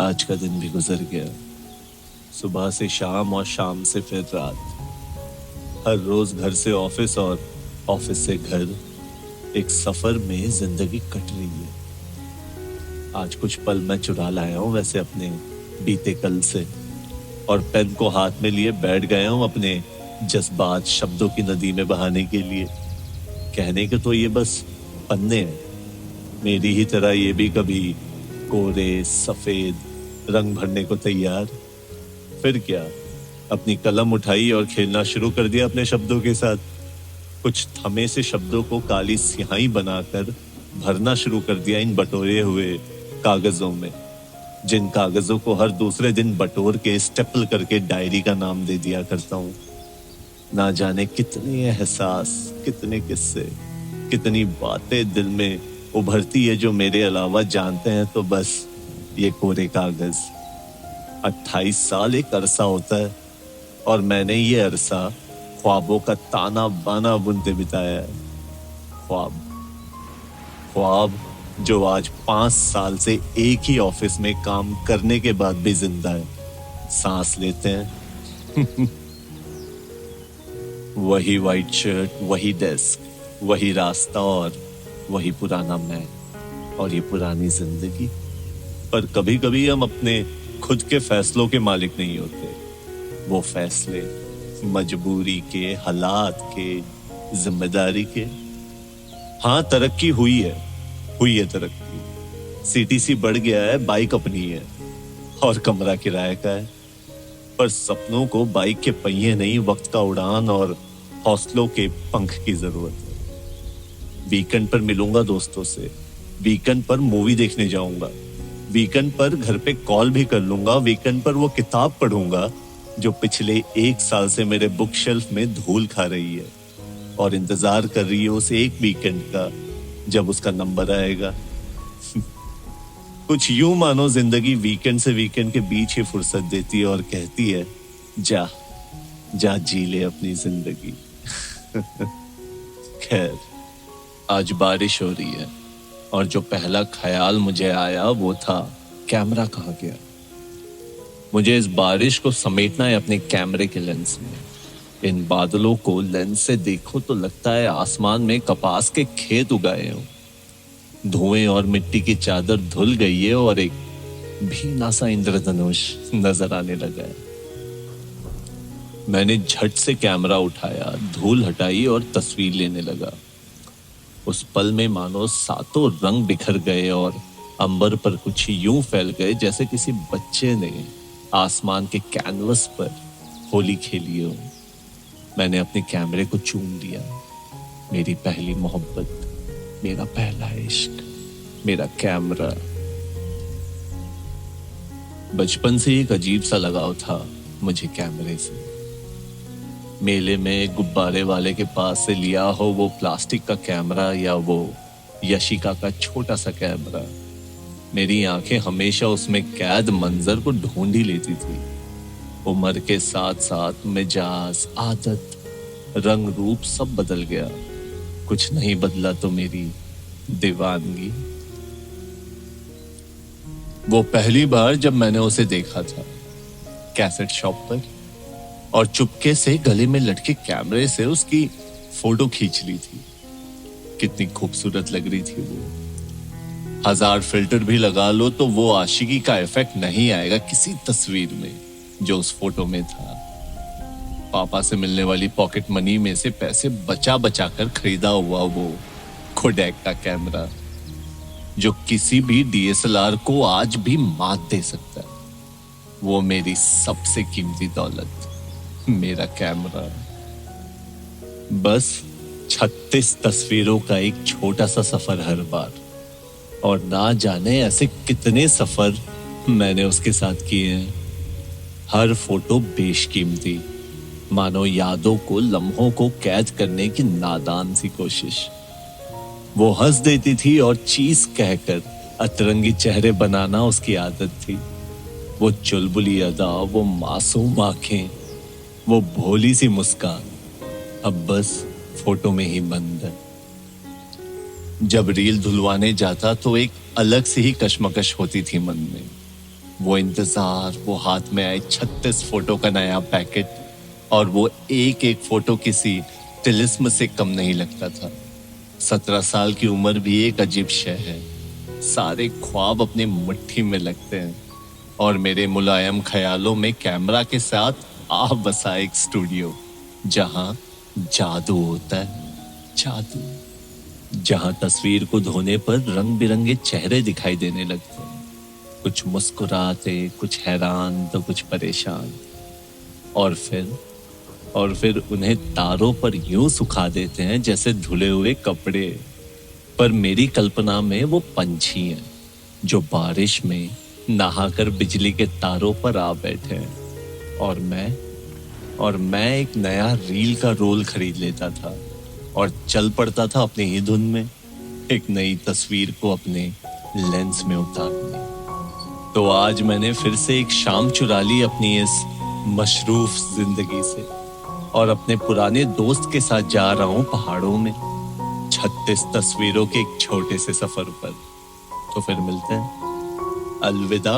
आज का दिन भी गुजर गया। सुबह से शाम और शाम से फिर रात। हर रोज घर से ऑफिस और ऑफिस से घर। एक सफर में जिंदगी कट रही है। आज कुछ पल मैं चुरा लाया हूं वैसे अपने बीते कल से, और पेन को हाथ में लिए बैठ गया हूं अपने जज्बात शब्दों की नदी में बहाने के लिए। कहने के तो ये बस पन्ने हैं, मेरी ही तरह ये भी कभी कोरे सफेद रंग भरने को तैयार। फिर क्या, अपनी कलम उठाई और खेलना शुरू कर दिया अपने शब्दों के साथ। कुछ थमे से शब्दों को काली स्याही बनाकर भरना शुरू कर दिया इन बटोरे हुए कागजों में, जिन कागजों को हर दूसरे दिन बटोर के स्टेपल करके डायरी का नाम दे दिया करता हूं। ना जाने कितने एहसास, कितने किस्से, कितनी बातें दिल में उभरती है जो मेरे अलावा जानते हैं तो बस ये कोरे कागज। 28 साल एक अरसा होता है, और मैंने ये अरसा ख्वाबों का ताना बाना बुनते बिताया है। ख्वाब जो आज 5 साल से एक ही ऑफिस में काम करने के बाद भी जिंदा है, सांस लेते हैं। वही वाइट शर्ट, वही डेस्क, वही रास्ता और वही पुराना मैं और ये पुरानी जिंदगी। पर कभी कभी हम अपने खुद के फैसलों के मालिक नहीं होते। वो फैसले मजबूरी के, हालात के, जिम्मेदारी के। हाँ, तरक्की हुई है तरक्की। सीटीसी बढ़ गया है, बाइक अपनी है और कमरा किराए का है। पर सपनों को बाइक के पहिए नहीं, वक्त का उड़ान और हौसलों के पंख की जरूरत है। वीकेंड पर मिलूंगा दोस्तों से, वीकेंड पर मूवी देखने जाऊंगा, वीकेंड पर घर पे कॉल भी कर लूंगा, वीकेंड पर वो किताब पढ़ूंगा जो पिछले 1 साल से मेरे बुक शेल्फ में धूल खा रही है और इंतजार कर रही है उस एक वीकेंड का जब उसका नंबर आएगा। कुछ यूं मानो जिंदगी वीकेंड से वीकेंड के बीच ही फुर्सत देती है और कहती है, जा जा जी ले अपनी जिंदगी। खैर, आज बारिश हो रही है और जो पहला ख्याल मुझे आया वो था, कैमरा कहाँ गया। मुझे इस बारिश को समेटना है अपने कैमरे के लेंस में। इन बादलों को लेंस से देखो तो लगता है आसमान में कपास के खेत उगाए हों। धुएं और मिट्टी की चादर धुल गई है और एक भीना सा इंद्रधनुष नजर आने लगा है। मैंने झट से कैमरा उठाया, धूल हटाई और तस्वीर लेने लगा। उस पल में मानो सातों रंग बिखर गए और अंबर पर कुछ यूं फैल गए जैसे किसी बच्चे ने आसमान के कैनवस पर होली खेली हो। मैंने अपने कैमरे को चूम लिया। मेरी पहली मोहब्बत, मेरा पहला इश्क, मेरा कैमरा। बचपन से एक अजीब सा लगाव था मुझे कैमरे से। मेले में गुब्बारे वाले के पास से लिया हो वो प्लास्टिक का कैमरा या वो यशिका का छोटा सा कैमरा, मेरी आंखें हमेशा उसमें कैद मंजर को ढूंढ ही लेती थी। उम्र के साथ साथ मिजाज, आदत, रंग रूप सब बदल गया। कुछ नहीं बदला तो मेरी दीवानगी। वो पहली बार जब मैंने उसे देखा था कैसेट शॉप पर और चुपके से गले में लटके कैमरे से उसकी फोटो खींच ली थी। कितनी खूबसूरत लग रही थी वो। 1000 फिल्टर भी लगा लो तो वो आशिकी का इफेक्ट नहीं आएगा किसी तस्वीर में जो उस फोटो में था। पापा से मिलने वाली पॉकेट मनी में से पैसे बचा बचा कर खरीदा हुआ वो कोडैक का कैमरा जो किसी भी डीएसएलआर को आज भी मात दे सकता है। वो मेरी सबसे कीमती दौलत, मेरा कैमरा। बस 36 तस्वीरों का एक छोटा सा सफर हर बार, और ना जाने ऐसे कितने सफर मैंने उसके साथ किए हैं। हर फोटो बेशकीमती, मानो यादों को, लम्हों को कैद करने की नादान सी कोशिश। वो हंस देती थी और चीज कहकर अतरंगी चेहरे बनाना उसकी आदत थी। वो चुलबुली अदा, वो मासूम आंखें, वो भोली सी मुस्कान अब बस फोटो में ही बंद है। जब रील धुलवाने जाता तो एक अलग सी ही कश्मकश होती थी मन में। वो इंतजार, वो हाथ में आए 36 फोटो का नया पैकेट, और वो एक एक फोटो किसी तिलिस्म से कम नहीं लगता था। 17 साल की उम्र भी एक अजीब शय है। सारे ख्वाब अपनी मुट्ठी में लगते हैं और मेरे मुलायम ख्यालों में कैमरा के साथ आ बसा एक स्टूडियो जहां जादू होता है, जादू। जहां तस्वीर को धोने पर रंग बिरंगे चेहरे दिखाई देने लगते हैं, कुछ मुस्कुराते, कुछ हैरान तो कुछ परेशान, और फिर उन्हें तारों पर यूं सुखा देते हैं जैसे धुले हुए कपड़े। पर मेरी कल्पना में वो पंछी हैं जो बारिश में नहाकर बिजली के तारों पर आ बैठे हैं, और मैं एक नया रील का रोल खरीद लेता था और चल पड़ता था अपनी ही धुन में, एक नई तस्वीर को अपने लेंस में उतारने। तो आज मैंने फिर से एक शाम चुरा ली अपनी इस मशरूफ जिंदगी से, और अपने पुराने दोस्त के साथ जा रहा हूं पहाड़ों में 36 तस्वीरों के एक छोटे से सफर पर। तो फिर मिलते हैं। अलविदा।